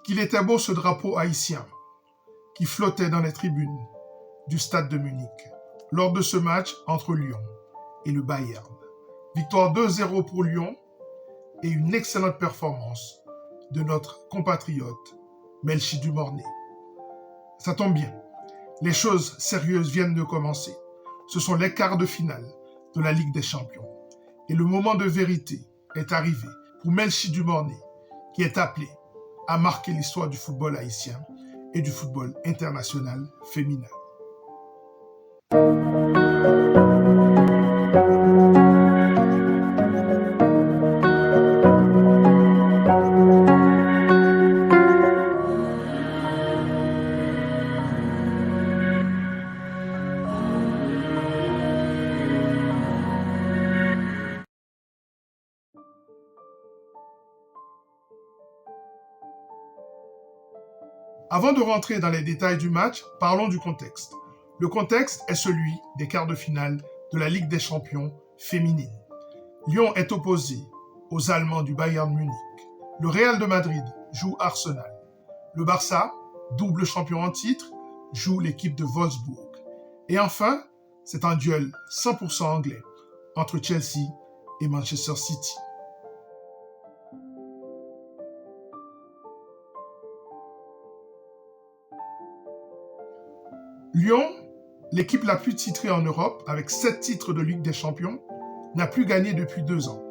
qu'il était beau ce drapeau haïtien qui flottait dans les tribunes du stade de Munich lors de ce match entre Lyon et le Bayern. Victoire 2-0 pour Lyon et une excellente performance de notre compatriote Melchi Dumornay. Ça tombe bien, les choses sérieuses viennent de commencer. Ce sont les quarts de finale de la Ligue des Champions. Et le moment de vérité est arrivé pour Melchi Dumornay, qui est appelé à marquer l'histoire du football haïtien et du football international féminin. Avant de rentrer dans les détails du match, parlons du contexte. Le contexte est celui des quarts de finale de la Ligue des Champions féminine. Lyon est opposé aux Allemands du Bayern Munich. Le Real de Madrid joue Arsenal. Le Barça, double champion en titre, joue l'équipe de Wolfsburg. Et enfin, c'est un duel 100% anglais entre Chelsea et Manchester City. Lyon, l'équipe la plus titrée en Europe, avec 7 titres de Ligue des Champions, n'a plus gagné depuis 2 ans.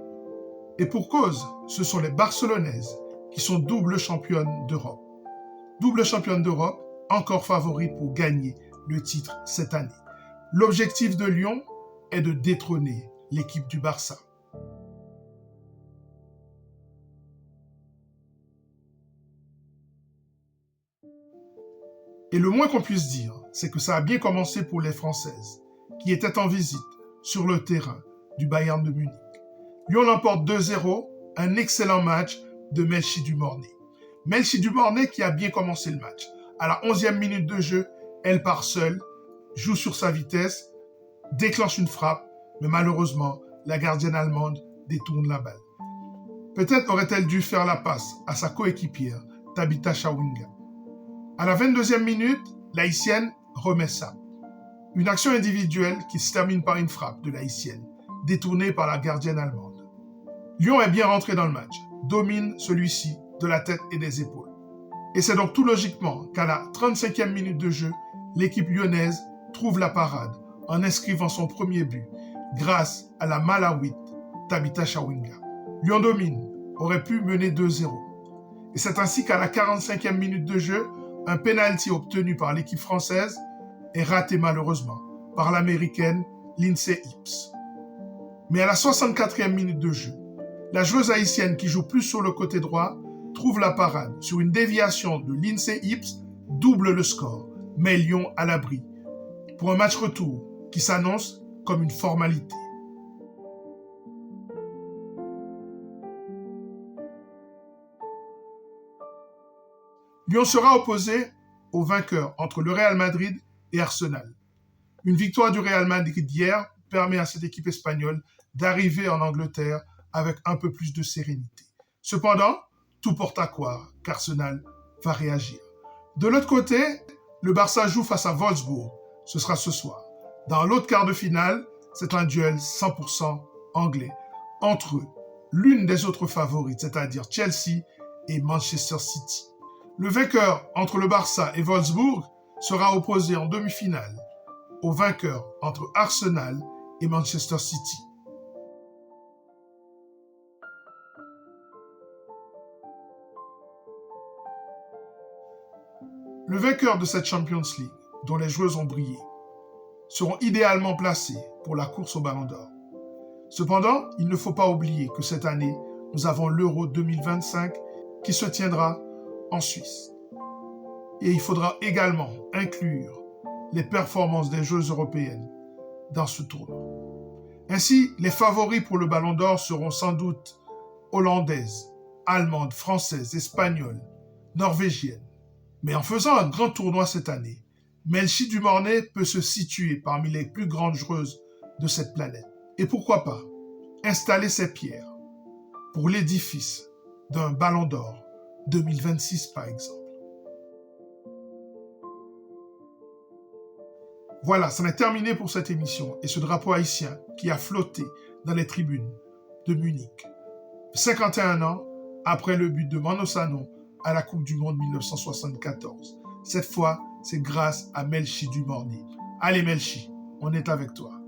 Et pour cause, ce sont les Barcelonaises qui sont double championnes d'Europe. Double championne d'Europe, encore favorites pour gagner le titre cette année. L'objectif de Lyon est de détrôner l'équipe du Barça. Et le moins qu'on puisse dire, c'est que ça a bien commencé pour les Françaises, qui étaient en visite sur le terrain du Bayern de Munich. Lyon l'emporte 2-0, un excellent match de Melchi Dumornay. Melchi Dumornay qui a bien commencé le match. À la 11e minute de jeu, elle part seule, joue sur sa vitesse, déclenche une frappe, mais malheureusement, la gardienne allemande détourne la balle. Peut-être aurait-elle dû faire la passe à sa coéquipière, Tabitha Chawinga. À la 22e minute, l'Haïtienne remet ça. Une action individuelle qui se termine par une frappe de l'Haïtienne, détournée par la gardienne allemande. Lyon est bien rentré dans le match, domine celui-ci de la tête et des épaules. Et c'est donc tout logiquement qu'à la 35e minute de jeu, l'équipe lyonnaise trouve la parade en inscrivant son premier but grâce à la Malawite Tabitha Chawinga. Lyon domine, aurait pu mener 2-0. Et c'est ainsi qu'à la 45e minute de jeu, un penalty obtenu par l'équipe française est raté malheureusement par l'américaine Lindsay Ipps. Mais à la 64e minute de jeu, la joueuse haïtienne qui joue plus sur le côté droit trouve la parade sur une déviation de Lindsay Ipps, double le score, met Lyon à l'abri pour un match retour qui s'annonce comme une formalité. Lyon sera opposé au vainqueur entre le Real Madrid et Arsenal. Une victoire du Real Madrid hier permet à cette équipe espagnole d'arriver en Angleterre avec un peu plus de sérénité. Cependant, tout porte à croire qu'Arsenal va réagir. De l'autre côté, le Barça joue face à Wolfsburg. Ce sera ce soir. Dans l'autre quart de finale, c'est un duel 100% anglais entre l'une des autres favorites, c'est-à-dire Chelsea et Manchester City. Le vainqueur entre le Barça et Wolfsburg sera opposé en demi-finale au vainqueur entre Arsenal et Manchester City. Le vainqueur de cette Champions League, dont les joueuses ont brillé, seront idéalement placés pour la course au Ballon d'Or. Cependant, il ne faut pas oublier que cette année, nous avons l'Euro 2025 qui se tiendra en Suisse. Et il faudra également inclure les performances des joueuses européennes dans ce tournoi. Ainsi, les favoris pour le Ballon d'Or seront sans doute hollandaises, allemandes, françaises, espagnoles, norvégiennes. Mais en faisant un grand tournoi cette année, Melchi Dumornay peut se situer parmi les plus grandes joueuses de cette planète. Et pourquoi pas, installer ses pierres pour l'édifice d'un Ballon d'Or 2026 par exemple. Voilà, c'en est terminé pour cette émission et ce drapeau haïtien qui a flotté dans les tribunes de Munich. 51 ans après le but de Mano Sano à la Coupe du Monde 1974. Cette fois, c'est grâce à Melchi Dumornay. Allez Melchi, on est avec toi.